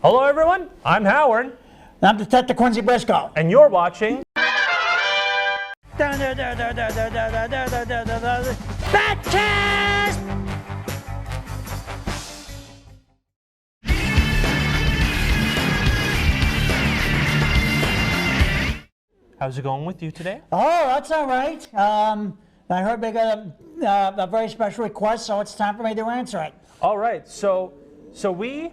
Hello everyone, I'm Howard. And I'm Detective Quincy Brisco. And you're watching BATCAST! How's it going with you today? Oh, that's all right. I heard they got a very special request, so it's time for me to answer it. All right, so we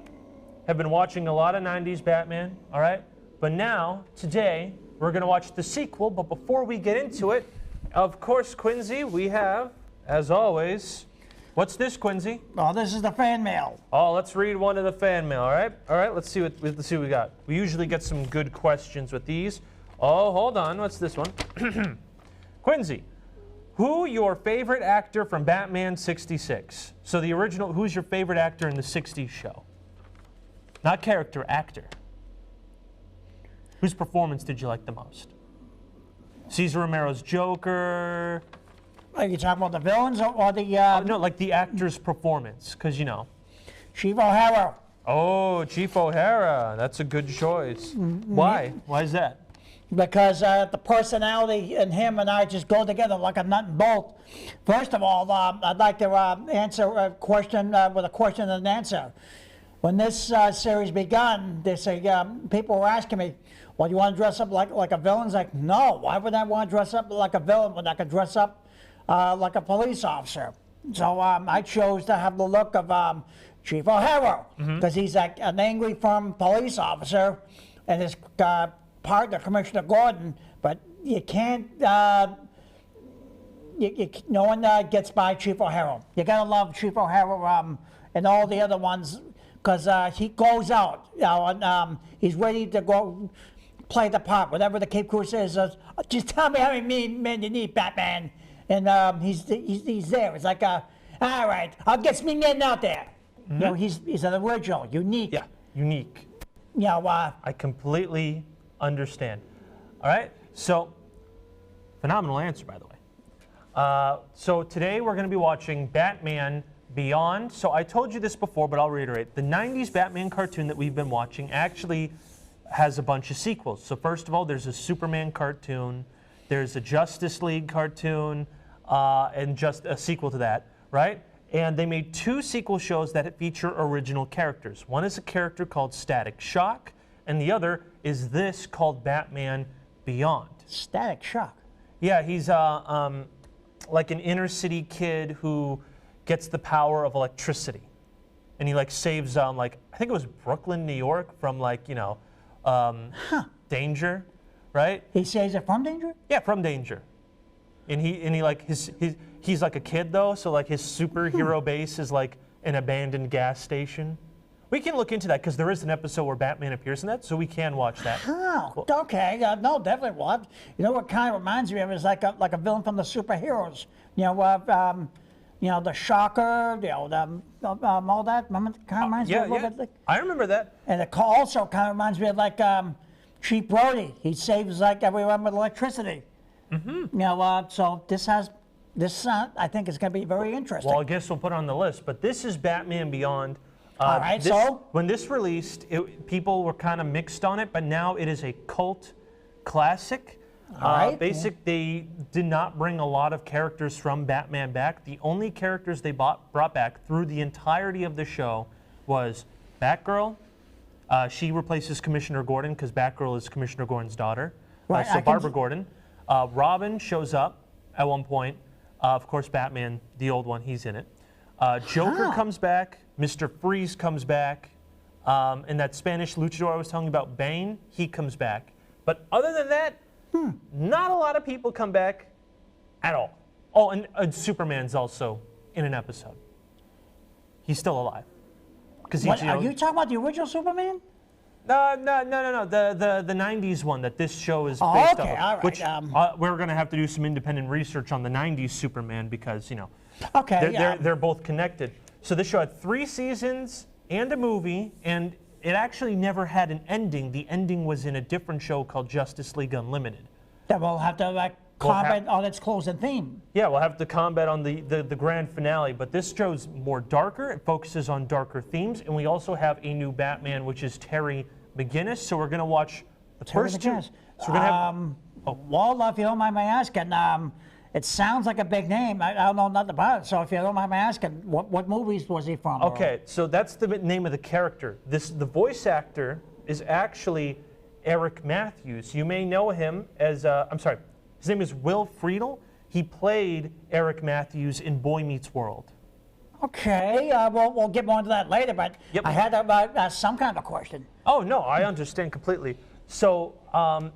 have been watching a lot of 90s Batman, all right? But now, today, we're going to watch the sequel. But before we get into it, of course, Quincy, we have, as always, what's this, Quincy? Oh, this is the fan mail. Oh, let's read one of the fan mail, all right? All right, let's see what we got. We usually get some good questions with these. Oh, hold on, what's this one? Quincy, who your favorite actor from Batman 66? So the original, who's your favorite actor in the 60s show? Not character, actor. Whose performance did you like the most? Cesar Romero's Joker? Are you talking about the villains or the... no, like the actor's performance, because, you know. Chief O'Hara. Oh, Chief O'Hara. That's a good choice. Why? Why is that? Because the personality in him and I just go together like a nut and bolt. First of all, I'd like to answer a question with a question and an answer. When this series begun, people were asking me, well, do you want to dress up like a villain? It's like, no, why would I want to dress up like a villain when I could dress up like a police officer? So I chose to have the look of Chief O'Hara, because he's like an angry, firm police officer, and his partner, Commissioner Gordon, but you can't, no one gets by Chief O'Hara. You gotta love Chief O'Hara and all the other ones, because he goes out, and he's ready to go play the part. Whatever the Cape Crew says, just tell me how many men you need, Batman. And he's there. It's like, all right, I'll get me men out there. You know, he's an original, unique. Yeah, unique. You know, I completely understand. All right, so phenomenal answer, by the way. So today we're going to be watching Batman Beyond. So I told you this before, but I'll reiterate. The 90s Batman cartoon that we've been watching actually has a bunch of sequels. So first of all, there's a Superman cartoon, there's a Justice League cartoon, and just a sequel to that, right? And they made two sequel shows that feature original characters. One is a character called Static Shock, and the other is this called Batman Beyond. Static Shock? Yeah, he's like an inner city kid who gets the power of electricity, and he like saves like, I think it was Brooklyn, New York, from like, you know, danger, right? He saves it from danger? Yeah, from danger. And he like he's like a kid though, so like his superhero base is like an abandoned gas station. We can look into that because there is an episode where Batman appears in that, so we can watch that. Oh, okay. No, definitely what. You know what kind of reminds me of is like a villain from the superheroes. You know, the Shocker, you know, all that. Remember, kind of reminds me of yeah. it. I remember that. And it also kind of reminds me of like Chief Brody. He saves like everyone with electricity. You know, so this I think is going to be very interesting. Well, I guess we'll put it on the list. But this is Batman Beyond. All right, when this released, people were kind of mixed on it, but now it is a cult classic. They did not bring a lot of characters from Batman back. The only characters they brought back through the entirety of the show was Batgirl. She replaces Commissioner Gordon because Batgirl is Commissioner Gordon's daughter. Right, so Barbara Gordon. Robin shows up at one point. Of course, Batman, the old one, he's in it. Joker comes back. Mr. Freeze comes back. And that Spanish luchador I was telling you about, Bane, he comes back. But other than that, not a lot of people come back at all. Oh, and Superman's also in an episode. He's still alive. Are you talking about the original Superman? No. The 90s one that this show is based okay, off of. All right. Which we're going to have to do some independent research on the 90s Superman because, you know, okay, they're both connected. So this show had 3 seasons and a movie, and it actually never had an ending. The ending was in a different show called Justice League Unlimited. That we'll have to combat on its closing theme. Yeah, we'll have the combat on the grand finale, but this show's more darker. It focuses on darker themes, and we also have a new Batman, which is Terry Mcginnis. So we're going to watch the first two. So we're going to have... Well, if you don't mind my asking, it sounds like a big name. I don't know nothing about it, so if you don't mind my asking, what movies was he from? Okay, so that's the name of the character. The voice actor is actually Eric Matthews. You may know him as, I'm sorry, his name is Will Friedle. He played Eric Matthews in Boy Meets World. Okay, we'll get more into that later, but I had some kind of a question. Oh, no, I understand completely. So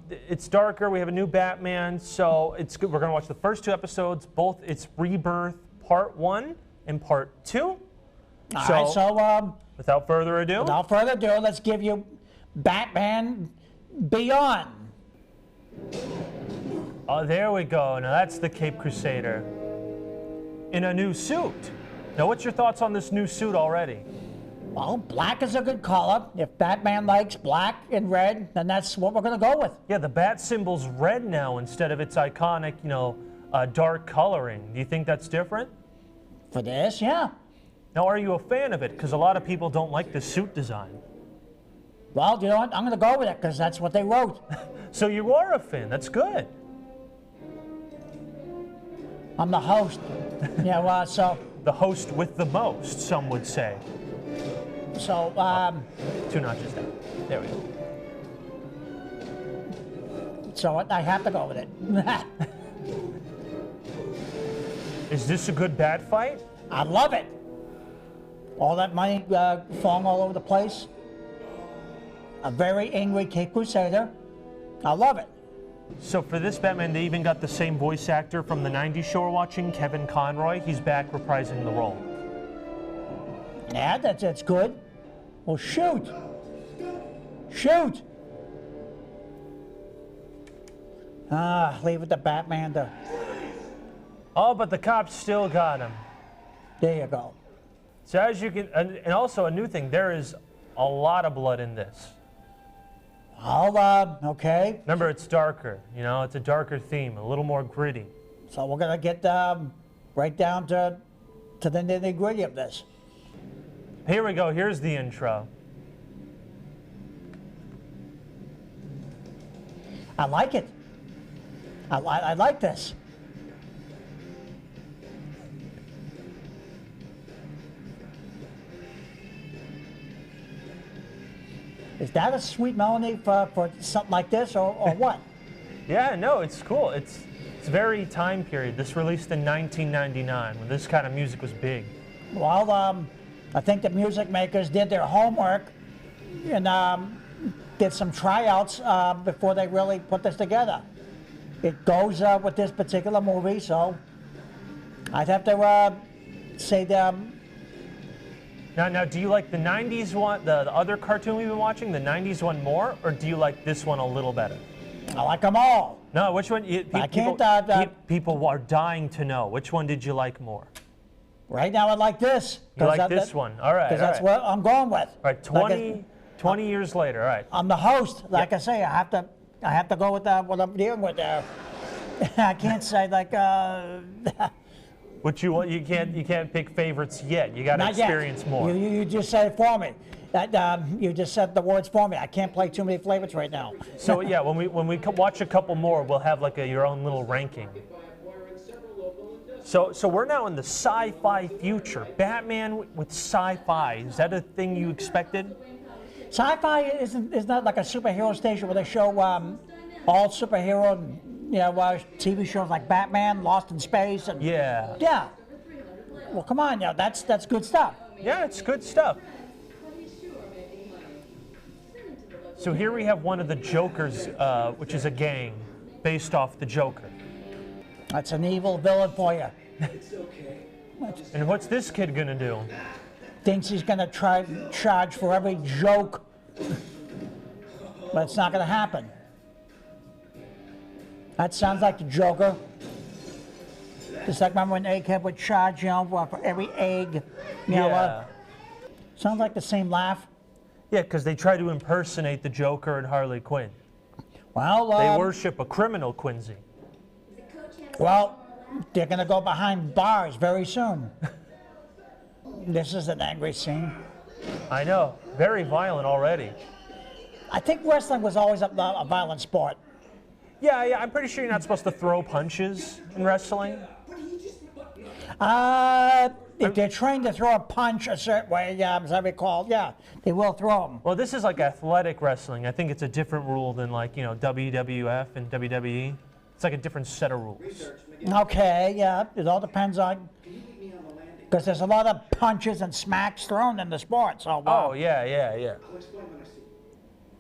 it's darker. We have a new Batman, so it's good. We're going to watch the first two episodes. It's Rebirth Part 1 and Part 2. All right, so without further ado, let's give you Batman Beyond. Oh, there we go. Now that's the Cape Crusader in a new suit. Now, what's your thoughts on this new suit already? Well, black is a good color. If Batman likes black and red, then that's what we're going to go with. Yeah, the bat symbol's red now instead of its iconic, dark coloring. Do you think that's different? For this, yeah. Now, are you a fan of it? Because a lot of people don't like the suit design. Well, you know what? I'm going to go with it because that's what they wrote. So you are a fan. That's good. I'm the host. Yeah, so... The host with the most, some would say. So, 2 notches down. There we go. So I have to go with it. Is this a good bat fight? I love it. All that money falling all over the place. A very angry Cape Crusader. I love it. So for this Batman, they even got the same voice actor from the 90s show we're watching, Kevin Conroy. He's back reprising the role. Yeah, that's good. Well, shoot. Shoot. Leave it to Batman to... Oh, but the cops still got him. There you go. So as you can, and also a new thing, there is a lot of blood in this. Okay. Remember, it's darker. It's a darker theme, a little more gritty. So we're going to get right down to the nitty-gritty of this. Here we go. Here's the intro. I like it. I like this. Is that a sweet melody for something like this, or what? Yeah, no, it's cool. It's very time period. This released in 1999 when this kind of music was big. Well, I think the music makers did their homework and did some tryouts before they really put this together. It goes with this particular movie, so I'd have to say Now, do you like the 90s one, the other cartoon we've been watching, the 90s one more, or do you like this one a little better? I like them all. No, which one? People are dying to know. Which one did you like more? Right now, I like this. You like this one? All right. Because that's what I'm going with. All right, 20 years later, all right. I'm the host. Like I say, I have to go with what I'm dealing with there. I can't say like... What you want? You can't pick favorites yet. You got to experience more. You just said it for me. You just said the words for me. I can't play too many favorites right now. So yeah, when we watch a couple more, we'll have like your own little ranking. So we're now in the sci-fi future. Batman with sci-fi. Is that a thing you expected? Sci-fi is not like a superhero station where they show all superhero, TV shows like Batman, Lost in Space, and yeah. Well, come on, that's good stuff. Yeah, it's good stuff. So here we have one of the Jokers, which is a gang based off the Joker. That's an evil villain for you. And what's this kid gonna do? Thinks he's gonna try to charge for every joke, but it's not gonna happen. That sounds like the Joker. Just like remember when Egghead would charge, for every egg. Sounds like the same laugh. Yeah, because they try to impersonate the Joker and Harley Quinn. Well, they worship a criminal, Quincy. Well, they're going to go behind bars very soon. This is an angry scene. I know. Very violent already. I think wrestling was always a violent sport. Yeah, I'm pretty sure you're not supposed to throw punches in wrestling. If they're trained to throw a punch a certain way, as I recall, yeah, they will throw them. Well, this is like athletic wrestling. I think it's a different rule than like, WWF and WWE. It's like a different set of rules. Okay, yeah, it all depends on, because there's a lot of punches and smacks thrown in the sport, so. Oh, yeah.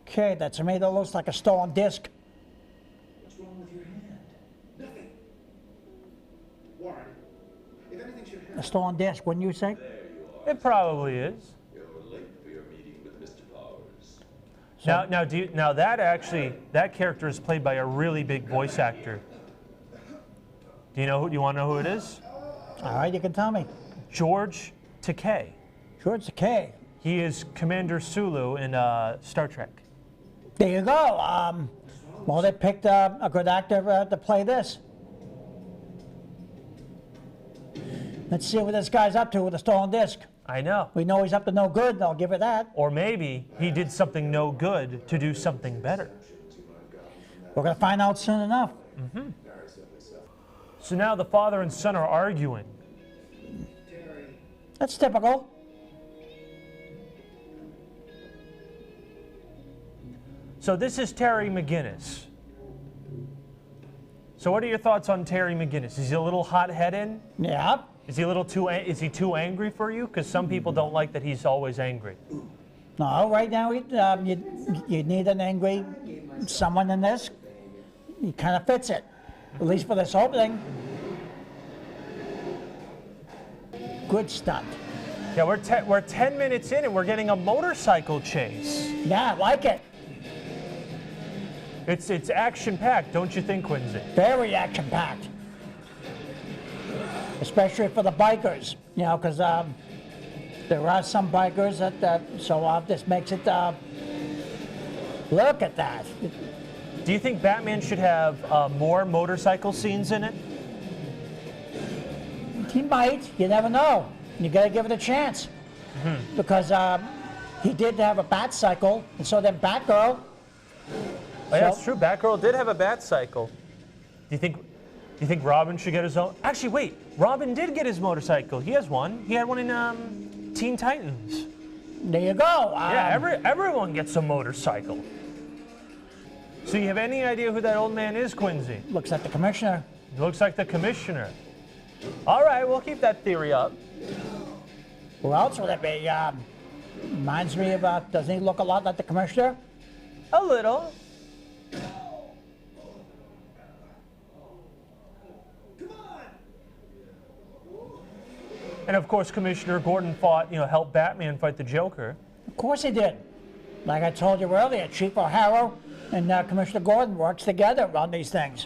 Okay, that to me that looks like a stolen disc. What's wrong with your hand? Nothing. Warren, if anything should happen. A stolen disc, wouldn't you say? It probably is. You're late for your meeting with Mr. Powers. Now that character is played by a really big voice actor. Do you want to know who it is? All right, you can tell me. George Takei. George Takei. He is Commander Sulu in Star Trek. There you go. Well, they picked a good actor to play this. Let's see what this guy's up to with a stolen disc. I know. We know he's up to no good, I'll give it that. Or maybe he did something no good to do something better. We're going to find out soon enough. Mm-hmm. So now the father and son are arguing. That's typical. So this is Terry Mcginnis. So what are your thoughts on Terry Mcginnis? Is he a little hot-headed? Yeah. Is he a little is he too angry for you? Because some people don't like that he's always angry. No, right now you need an angry someone in this. He kind of fits it, at least for this opening. Good stunt. Yeah, we're 10 minutes in and we're getting a motorcycle chase. Yeah, I like it. It's action-packed, don't you think, Quincy? Very action-packed. Especially for the bikers, because there are some bikers so this makes it, look at that. Do you think Batman should have more motorcycle scenes in it? He might, you never know. You gotta give it a chance. Mm-hmm. Because he did have a bat cycle, and so then Batgirl. Oh, yeah, that's true. Batgirl did have a bat cycle. Do you think Robin should get his own? Actually, wait. Robin did get his motorcycle. He has one. He had one in Teen Titans. There you go. Yeah, everyone gets a motorcycle. So you have any idea who that old man is, Quincy? Looks like the commissioner. He looks like the commissioner. All right, we'll keep that theory up. Who else would it be? Reminds me of, doesn't he look a lot like the commissioner? A little. And of course, Commissioner Gordon helped Batman fight the Joker. Of course he did. Like I told you earlier, Chief O'Hara and Commissioner Gordon works together on these things.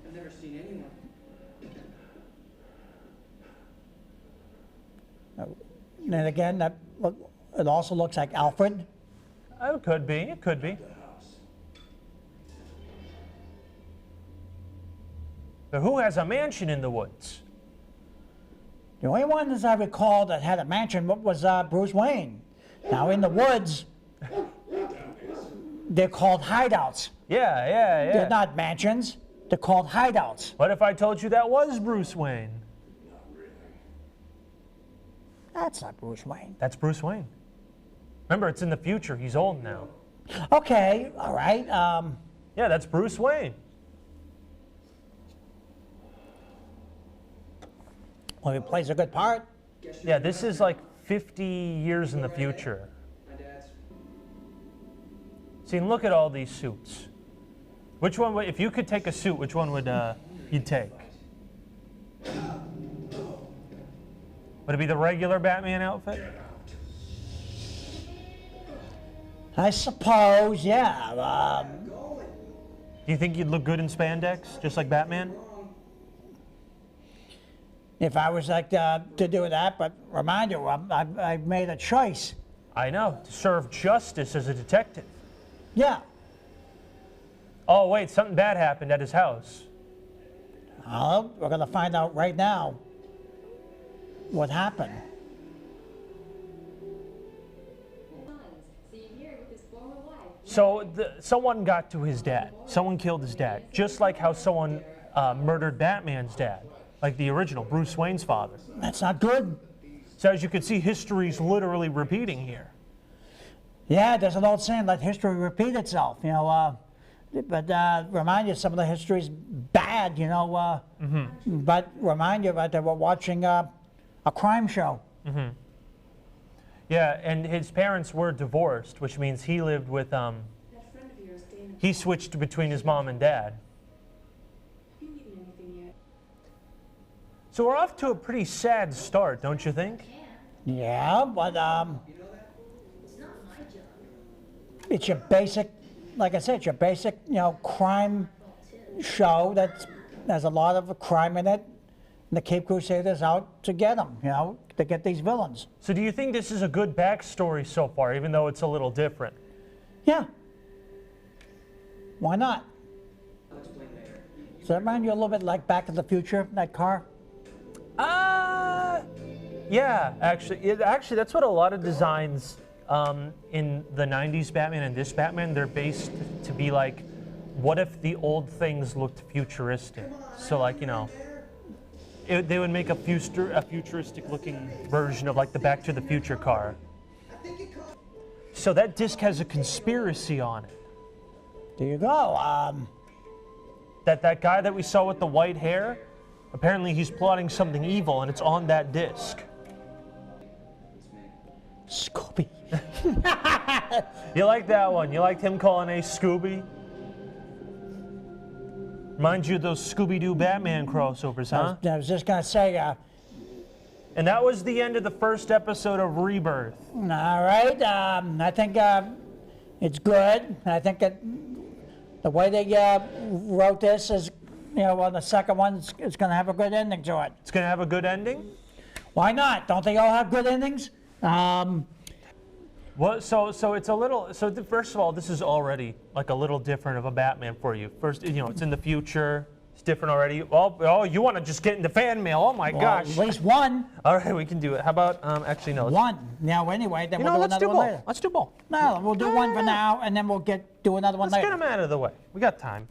I've never seen anyone. And again, it also looks like Alfred. It could be. It could be. But who has a mansion in the woods? The only one, as I recall, that had a mansion was Bruce Wayne. Now, in the woods, they're called hideouts. Yeah. They're not mansions. They're called hideouts. What if I told you that was Bruce Wayne? That's not Bruce Wayne. That's Bruce Wayne. Remember, it's in the future. He's old now. Okay, all right. Yeah, that's Bruce Wayne. Well, he plays a good part. Yeah, this is like 50 years in the future. My dad's. See, look at all these suits. Which one would, if you could take a suit, which one would you take? Would it be the regular Batman outfit? I suppose, yeah. Do you think you'd look good in spandex, just like Batman? If I was like to do that, but remind you, I've made a choice. I know, to serve justice as a detective. Yeah. Oh, wait, something bad happened at his house. We're going to find out right now what happened. So someone got to his dad. Someone killed his dad, just like how someone murdered Batman's dad, like the original Bruce Wayne's father. That's not good. So as you can see, history's literally repeating here. Yeah, there's an old saying, let history repeat itself, you know. But remind you, some of the history's bad, you know. But remind you that we're watching a crime show. Yeah, and his parents were divorced, which means he lived with, he switched between his mom and dad. So we're off to a pretty sad start, don't you think? Yeah, but it's your basic, like I said, it's your basic, you know, crime show that has a lot of crime in it. And the Cape Crusaders out to get them, you know, to get these villains. So do you think this is a good backstory so far, even though it's a little different? Yeah. Why not? Does that remind you a little bit like Back to the Future, that car? Yeah, actually, that's what a lot of designs in the 90s Batman and this Batman, they're based to be like, what if the old things looked futuristic? So like, you know, they would make a futuristic looking version of like the Back to the Future car. So that disc has a conspiracy on it. There you go. That guy that we saw with the white hair, apparently he's plotting something evil and it's on that disc. Scooby. You like that one? You liked him calling a Scooby? Reminds you of those Scooby-Doo Batman crossovers, huh? I was just going to say, And that was the end of the first episode of Rebirth. all right, I think it's good. I think that the way they wrote this is, you know, on the second one, it's going to have a good ending to it. It's going to have a good ending? Why not? Don't they all have good endings? Well, so it's a little, first of all, this is already like a little different of a Batman for you. First, you know, it's in the future. It's different already. Oh, you want to just get into fan mail. Oh my gosh. At least one. All right, we can do it. How about, actually, no. One. Now, anyway, then You we'll know, do let's another do one both. later. Let's do both. No, we'll do one for now, and then we'll do another one Let's later. get them out of the way. We got time.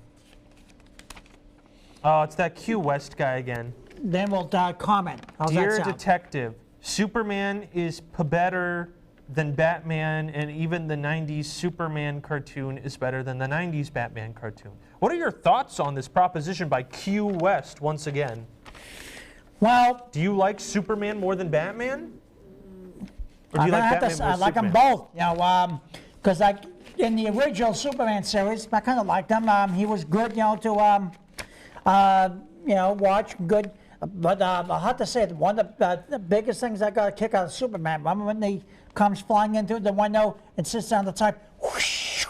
Oh, it's that Q West guy again. Then we'll comment. How's Dear that sound? Detective, Superman is better than Batman, and even the 90s Superman cartoon is better than the 90s Batman cartoon. What are your thoughts on this proposition by Q West once again? Well, Do you like Superman more than Batman? Or do you like Batman more I than like them Superman? both. You know, because like in the original Superman series, I kind of liked him. He was good, you know, to you know, watch. Good. But I'll have to say, one of the biggest things I got a kick out of Superman, remember when he comes flying into the window and sits down the top, whoosh,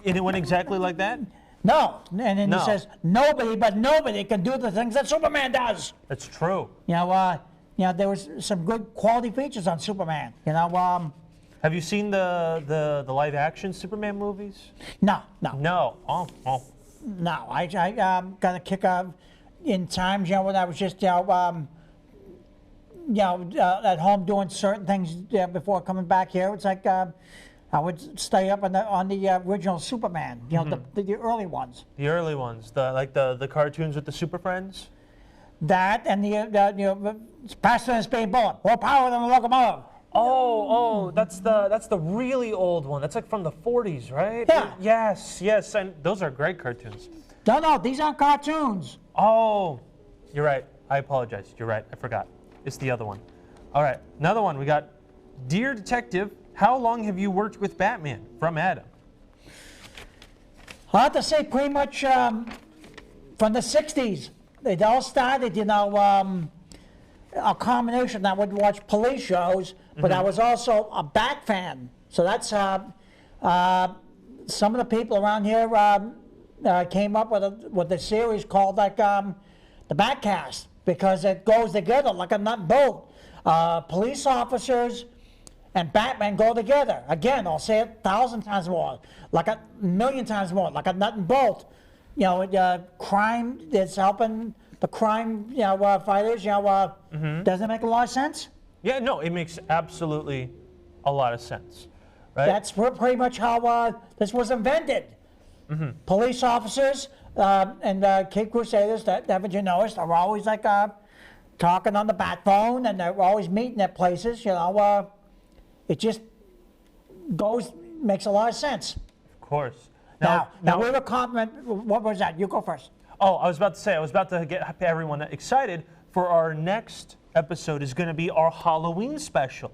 And it went exactly like that? no, and then No. he says, nobody can do the things that Superman does. That's true. You know, there was some good quality features on Superman. You know, Have you seen the live action Superman movies? no. No. Oh. No, I got a kick out in times, you know, when I was just, at home doing certain things before coming back here. It's like I would stay up on the original Superman, you know, the early ones. The early ones, the cartoons with the Super Friends? That and the faster than a speeding bullet, more power than a locomotive. Oh, that's the really old one. That's like from the 40s, right? Yeah. Yes, and those are great cartoons. No, these aren't cartoons. Oh, you're right. I apologize. You're right. I forgot. It's the other one. All right, another one. We got, Dear Detective, how long have you worked with Batman? From Adam. I have to say pretty much from the 60s. It all started, you know, a combination. I would watch police shows, but I was also a Bat fan. So that's some of the people around here came up with a series called like the BATCAST, because it goes together like a nut and bolt. Police officers and Batman go together. Again, I'll say it 1,000 times more, like a million times more, like a nut and bolt. crime that's helping the crime, fighters, doesn't it make a lot of sense? Yeah, no, it makes absolutely a lot of sense, right? That's pretty much how this was invented. Police officers and Cape Crusaders, haven't you noticed, are always like talking on the bat phone, and they're always meeting at places. It just makes a lot of sense. Of course. Now we have a comment. What was that? You go first. Oh, I was about to get everyone excited for our next episode is going to be our Halloween special.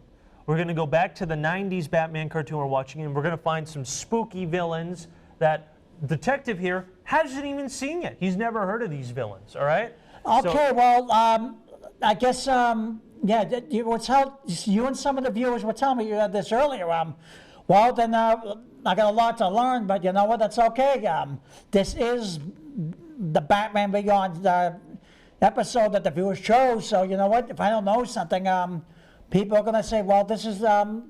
We're going to go back to the 90s Batman cartoon we're watching, and we're going to find some spooky villains that Detective here hasn't even seen yet. He's never heard of these villains, all right? Okay, I guess, you and some of the viewers were telling me you had this earlier. Then I got a lot to learn, but you know what? That's okay. This is the Batman Beyond episode that the viewers chose. So you know what? If I don't know something, people are going to say, well, this is a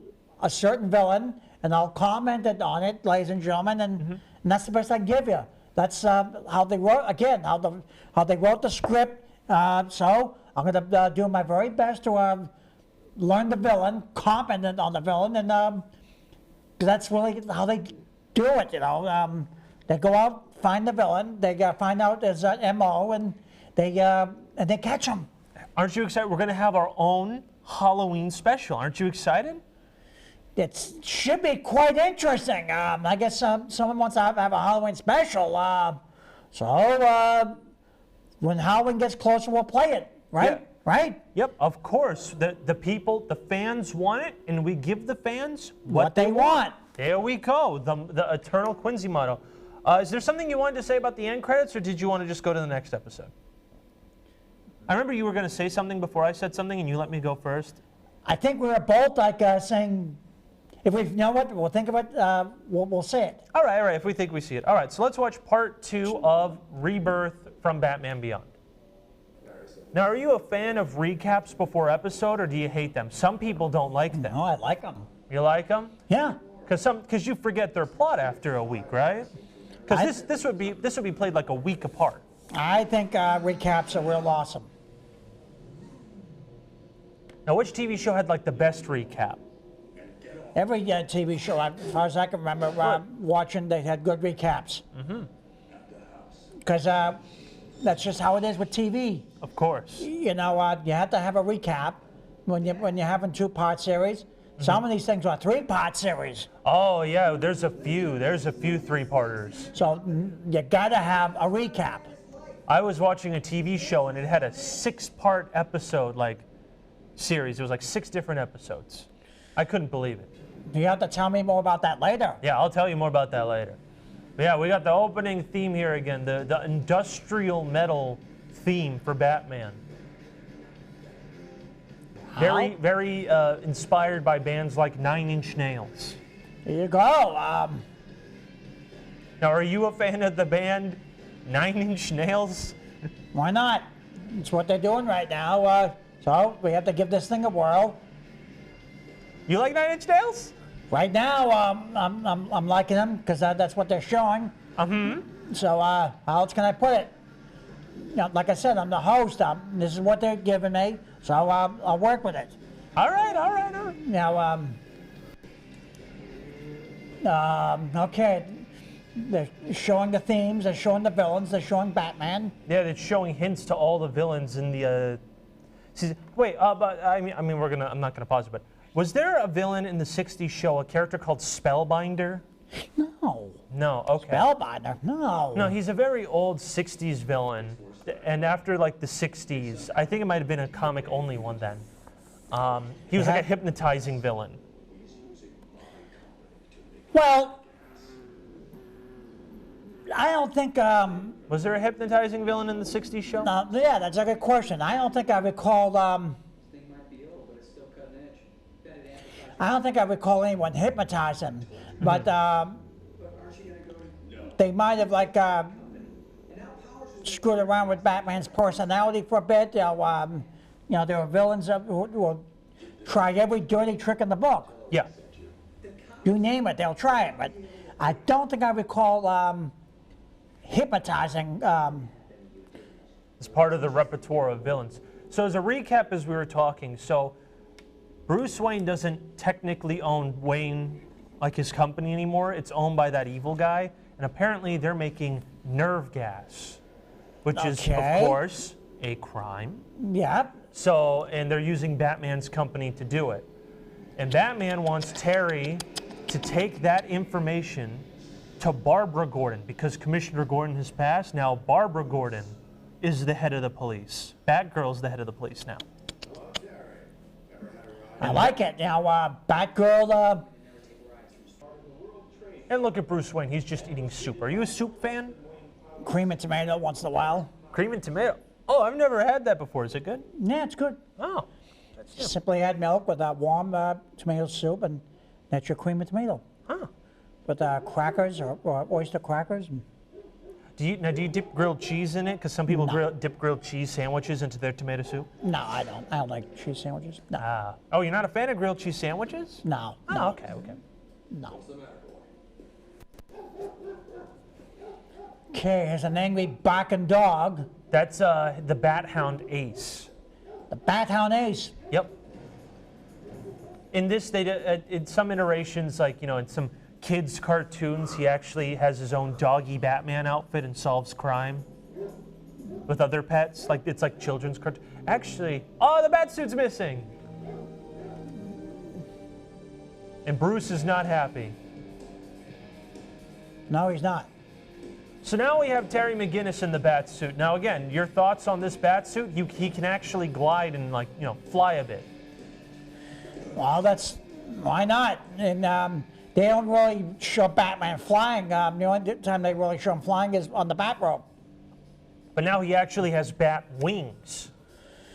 certain villain, and I'll comment on it, ladies and gentlemen, and that's the best I can give you. That's how they wrote, again, how they wrote the script. So I'm going to do my very best to learn the villain, comment on the villain, and that's really how they do it, They go out, find the villain, they find out his MO, and they catch him. Aren't you excited? We're going to have our own Halloween special. Aren't you excited? It should be quite interesting. I guess someone wants to have a Halloween special. So when Halloween gets closer, we'll play it, right? Yeah. Right? Yep, of course. The people, the fans want it, and we give the fans What they want. There we go, the eternal Quincy motto. Is there something you wanted to say about the end credits, or did you want to just go to the next episode? I remember you were going to say something before I said something, and you let me go first. I think we were both saying, if we know what, we'll think of it, we'll say it. All right, if we think we see it. All right, so let's watch part 2 of Rebirth from Batman Beyond. Now, are you a fan of recaps before episode, or do you hate them? Some people don't like them. No, I like them. You like them? Yeah. Because you forget their plot after a week, right? Because this would be played like a week apart. I think recaps are real awesome. Now, which TV show had like the best recap? Every TV show, as far as I can remember, watching, they had good recaps. Because that's just how it is with TV. Of course. You have to have a recap when you're having 2-part series. Some of these things are 3-part series. Oh yeah, there's a few 3-parters. So you gotta have a recap. I was watching a TV show and it had a 6-part episode series. It was like 6 different episodes. I couldn't believe it. You have to tell me more about that later. Yeah, I'll tell you more about that later. But yeah, we got the opening theme here again, the industrial metal theme for Batman. Very inspired by bands like 9 Inch Nails. There you go. Now, are you a fan of the band 9 Inch Nails? Why not? It's what they're doing right now. So we have to give this thing a whirl. You like 9 Inch Nails? Right now, I'm liking them because that's what they're showing. So how else can I put it? Like I said, I'm the host. This is what they're giving me, so I'll work with it. All right. Now, okay, they're showing the themes, they're showing the villains, they're showing Batman. Yeah, they're showing hints to all the villains in the season. Wait, but I'm not gonna pause it, but was there a villain in the 60s show, a character called Spellbinder? No. No, okay. Spellbinder? No. No, he's a very old 60s villain. And after the 60s, I think it might have been a comic only one then. He was like a hypnotizing villain. Well, I don't think. Was there a hypnotizing villain in the 60s show? Yeah, that's a good question. I don't think I recall. I don't think I recall anyone hypnotize him, but they might have screwed around with Batman's personality for a bit. There were villains who will try every dirty trick in the book. Yeah. You name it, they'll try it. But I don't think I recall hypnotizing. It's part of the repertoire of villains. So as a recap, as we were talking, so Bruce Wayne doesn't technically own Wayne, like his company anymore. It's owned by that evil guy, and apparently they're making nerve gas, which is, of course, a crime. Yeah. So, and they're using Batman's company to do it. And Batman wants Terry to take that information to Barbara Gordon, because Commissioner Gordon has passed. Now Barbara Gordon is the head of the police. Batgirl's the head of the police now. I like it. Now, Batgirl, And look at Bruce Wayne, he's just eating soup. Are you a soup fan? cream and tomato once in a while. Cream and tomato. Oh, I've never had that before. Is it good? Yeah, it's good. Oh. Simply add milk with warm tomato soup, and that's your cream and tomato. Huh. With crackers or oyster crackers. Do you dip grilled cheese in it? Because some people dip grilled cheese sandwiches into their tomato soup. No, I don't. I don't like cheese sandwiches. No. Ah. Oh, you're not a fan of grilled cheese sandwiches? No. Oh, No. okay, okay. No. Okay, here's an angry barking dog. That's the Bat Hound Ace. The Bat Hound Ace. Yep. In this, they in some iterations, like, you know, in some kids' cartoons, he actually has his own doggy Batman outfit and solves crime with other pets. Like, it's like children's cartoon. Actually, oh, the bat suit's missing. And Bruce is not happy. No, he's not. So now we have Terry McGinnis in the bat suit. Now again, your thoughts on this bat suit? He can actually glide and, like, you know, fly a bit. Well, why not? And they don't really show Batman flying. The only time they really show him flying is on the bat rope. But now he actually has bat wings.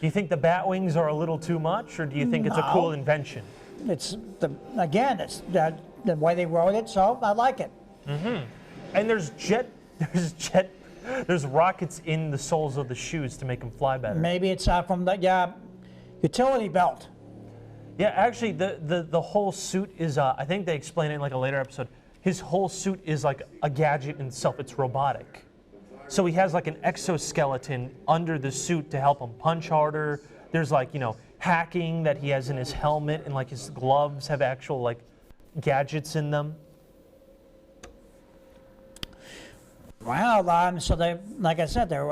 Do you think the bat wings are a little too much, or do you think it's a cool invention? It's the way they wrote it, so I like it. Mm-hmm. And there's rockets in the soles of the shoes to make them fly better. Maybe it's from the utility belt. Yeah, actually, the whole suit is, I think they explain it in like a later episode, his whole suit is like a gadget in itself. It's robotic. So he has like an exoskeleton under the suit to help him punch harder. There's, like, you know, hacking that he has in his helmet, and like his gloves have actual, like, gadgets in them. Well, so they, like I said, they're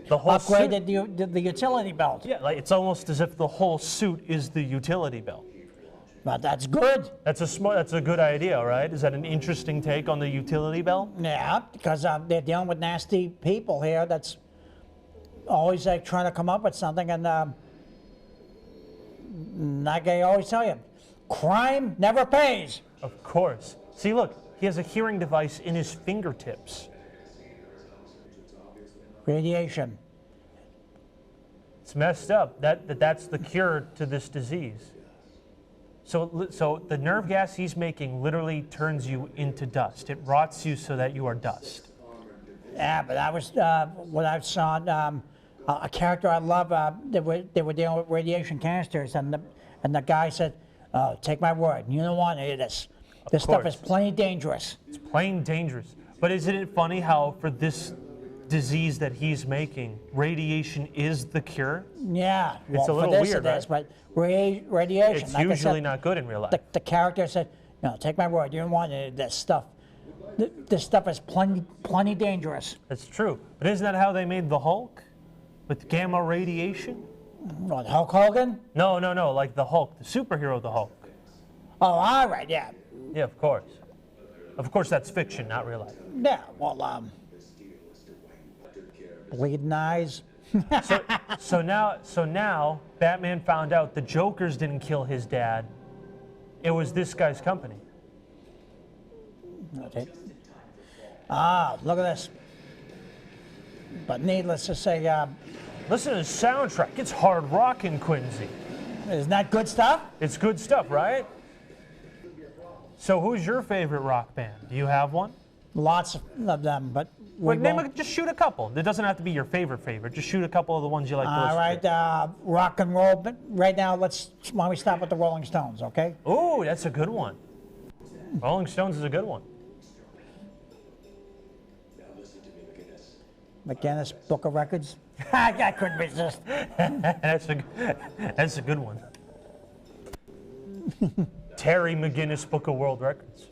The whole upgraded the utility belt. Yeah, like it's almost as if the whole suit is the utility belt. But that's good. That's a good idea, right? Is that an interesting take on the utility belt? Yeah, because they're dealing with nasty people here. That's always like trying to come up with something, and like I always tell you, crime never pays. Of course. See, look, he has a hearing device in his fingertips. Radiation. It's messed up. That's the cure to this disease. So the nerve gas he's making literally turns you into dust. It rots you so that you are dust. Yeah, but that was what I saw. A character I love. They were dealing with radiation canisters, and the guy said, "Take my word, you don't want any of this. This stuff is plain dangerous." It's plain dangerous. But isn't it funny how for this disease that he's making, radiation is the cure? Yeah, It's a little for this weird, it is, right? but radiation. It's like I usually said, not good in real life. The character said, "No, take my word, you don't want any of this stuff. This stuff is plenty dangerous." That's true. But isn't that how they made the Hulk? With gamma radiation? What, Hulk Hogan? No, like the Hulk, the superhero, the Hulk. Oh, all right, yeah. Yeah, of course. Of course, that's fiction, not real life. Yeah, well, bleeding eyes. So now, Batman found out the Jokers didn't kill his dad. It was this guy's company. Okay. Ah, look at this. But needless to say, Listen to the soundtrack. It's hard rockin', Quincy. isn't that good stuff? It's good stuff, right? So who's your favorite rock band? Do you have one? Lots of them, but Just shoot a couple. It doesn't have to be your favorite. Just shoot a couple of the ones you like to listen all right, rock and roll. But right now, why don't we start with the Rolling Stones, okay? Oh, that's a good one. Rolling Stones is a good one. Mcginnis Book of Records. I couldn't resist. That's a good one. Terry McGinnis Book of World Records.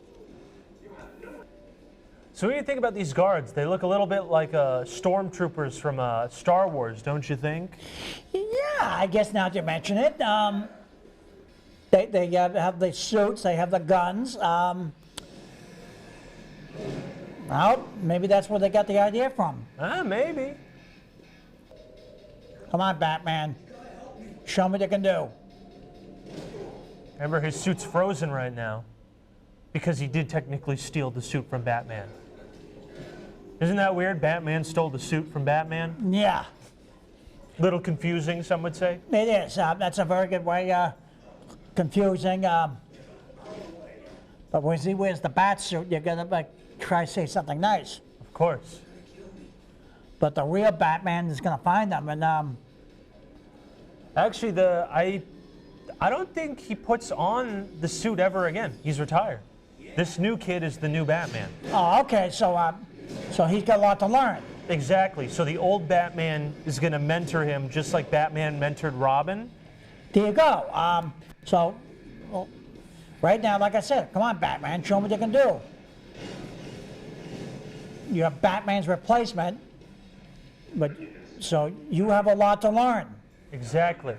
So what do you think about these guards? They look a little bit like stormtroopers from Star Wars, don't you think? Yeah, I guess now that you mention it. They have the suits, they have the guns. Well, maybe that's where they got the idea from. Maybe. Come on, Batman. Show me what you can do. Remember, his suit's frozen right now because he did technically steal the suit from Batman. Isn't that weird? Batman stole the suit from Batman? Yeah, Little confusing, some would say. it is. That's a very good way. Confusing. But when he wears the bat suit, you're going to try to say something nice. Of course. But the real Batman is going to find them. And Actually, I don't think he puts on the suit ever again. He's retired. This new kid is the new Batman. oh, okay. So he's got a lot to learn. Exactly. So the old Batman is going to mentor him just like Batman mentored Robin. There you go. Well, right now, like I said, come on, Batman, show me what you can do. You're Batman's replacement, but so you have a lot to learn. Exactly.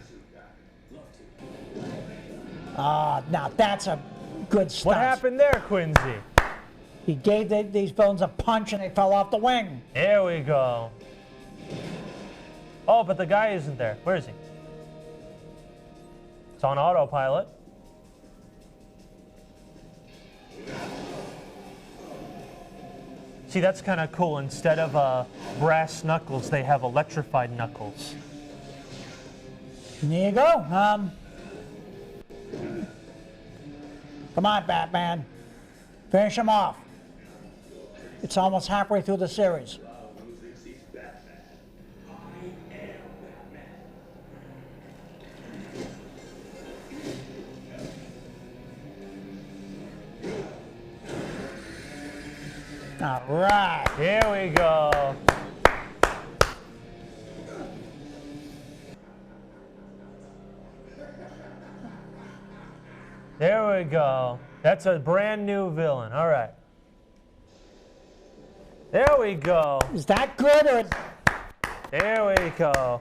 Now that's a good stunt. What happened there, Quincy? He gave these villains a punch and they fell off the wing. There we go. Oh, but the guy isn't there. Where is he? It's on autopilot. See, that's kind of cool. Instead of brass knuckles, they have electrified knuckles. There you go. Come on, Batman. Finish him off. It's almost halfway through the series. All right. Here we go. There we go. That's a brand new villain. All right. There we go. Is that good or? There we go.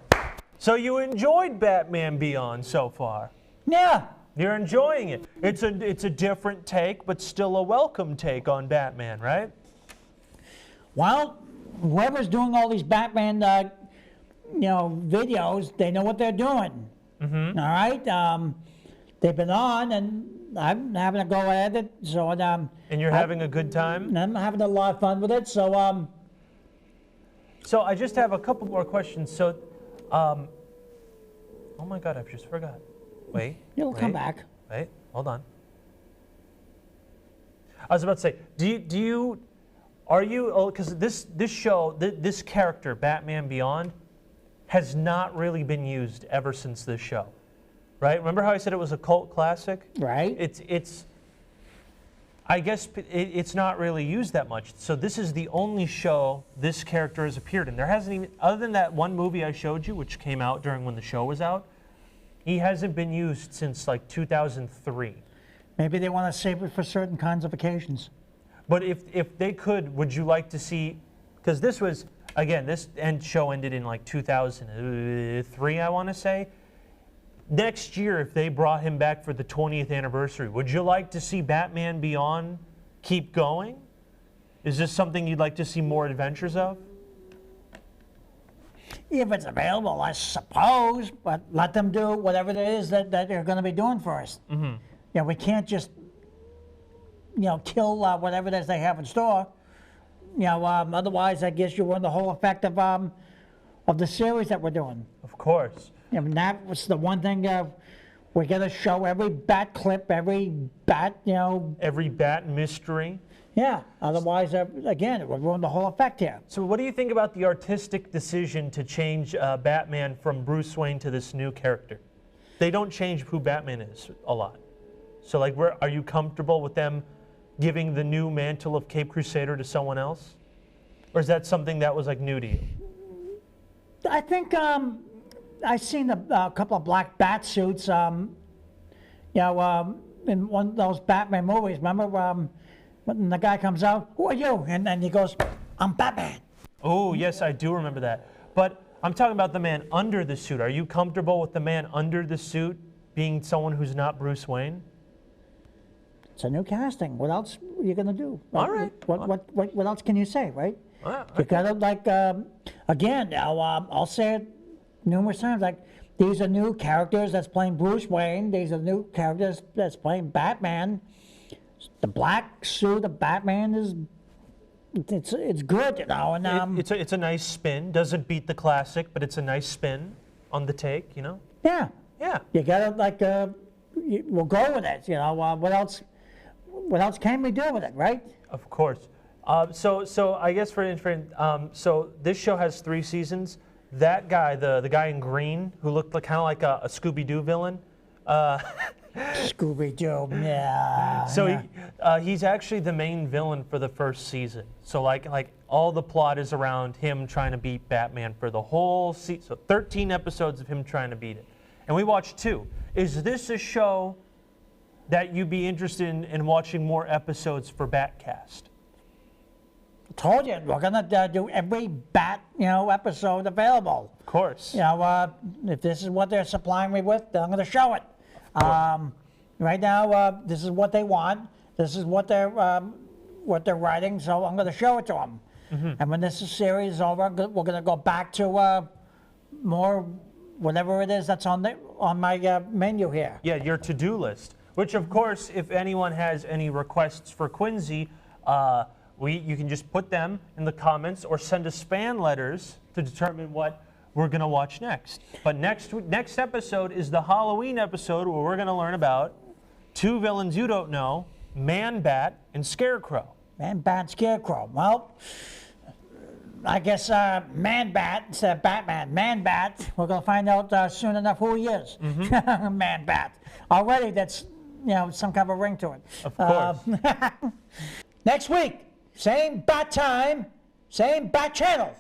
So you enjoyed Batman Beyond so far? Yeah. You're enjoying it. It's a different take, but still a welcome take on Batman, right? Well, whoever's doing all these Batman, videos, they know what they're doing. Mm-hmm. All right. They've been on, and I'm having a go at it. So, and you're having a good time? I'm having a lot of fun with it. So, So I just have a couple more questions. So, oh my God, I've just forgot. Wait. It'll come back. Wait, hold on. I was about to say, because this show, this character, Batman Beyond, has not really been used ever since this show, right? Remember how I said it was a cult classic? Right. I guess it's not really used that much. So this is the only show this character has appeared in. There hasn't even, other than that one movie I showed you, which came out during when the show was out, he hasn't been used since like 2003. Maybe they want to save it for certain kinds of occasions. But if they could, would you like to see, because this was, again, this show ended in like 2003, I want to say. Next year, if they brought him back for the 20th anniversary, would you like to see Batman Beyond keep going? Is this something you'd like to see more adventures of? If it's available, I suppose, but let them do whatever it is that they're going to be doing for us. Mm-hmm. Yeah, we can't just, kill whatever it is they have in store. Otherwise, I guess you ruin the whole effect of the series that we're doing. Of course. I mean, that was the one thing we're going to show every bat clip, every bat, Every bat mystery. Yeah, otherwise, again, it would ruin the whole effect here. So what do you think about the artistic decision to change Batman from Bruce Wayne to this new character? They don't change who Batman is a lot. So like, are you comfortable with them giving the new mantle of Cape Crusader to someone else? Or is that something that was like new to you? I think I've seen a couple of black bat suits. In one of those Batman movies. Remember when the guy comes out, "Who are you?" And then he goes, "I'm Batman." Oh, yes, I do remember that. But I'm talking about the man under the suit. Are you comfortable with the man under the suit being someone who's not Bruce Wayne? It's a new casting. What else are you gonna do? All right. What else can you say, right? Well, You gotta again. I'll say it numerous times. Like, these are new characters that's playing Bruce Wayne. These are new characters that's playing Batman. The black suit of Batman is it's good, And it's a nice spin. Doesn't beat the classic, but it's a nice spin on the take. yeah. Yeah. You gotta we'll go with it. What else? What else can we do with it, right? Of course. So I guess so this show has 3 seasons. That guy, the guy in green, who looked kind of like a Scooby-Doo villain. Scooby-Doo, yeah. So he's actually the main villain for the first season. So like all the plot is around him trying to beat Batman for the whole season. So 13 episodes of him trying to beat it. And we watched 2. Is this a show that you'd be interested in watching more episodes for BATCAST? Told you, we're gonna do every Bat, episode available. Of course. If this is what they're supplying me with, then I'm gonna show it. Right now, this is what they want. This is what they're writing, so I'm gonna show it to them. Mm-hmm. And when this series is over, we're gonna go back to more whatever it is that's on my menu here. Yeah, your to-do list. Which, of course, if anyone has any requests for Quincy, you can just put them in the comments or send us fan letters to determine what we're going to watch next. But next episode is the Halloween episode where we're going to learn about 2 villains you don't know, Man-Bat and Scarecrow. Man-Bat, Scarecrow. Well, I guess Man-Bat instead of Batman. Man-Bat, we're going to find out soon enough who he is. Mm-hmm. Man-Bat. Already that's, some kind of a ring to it. Of course. Next week, same bat time, same bat channel.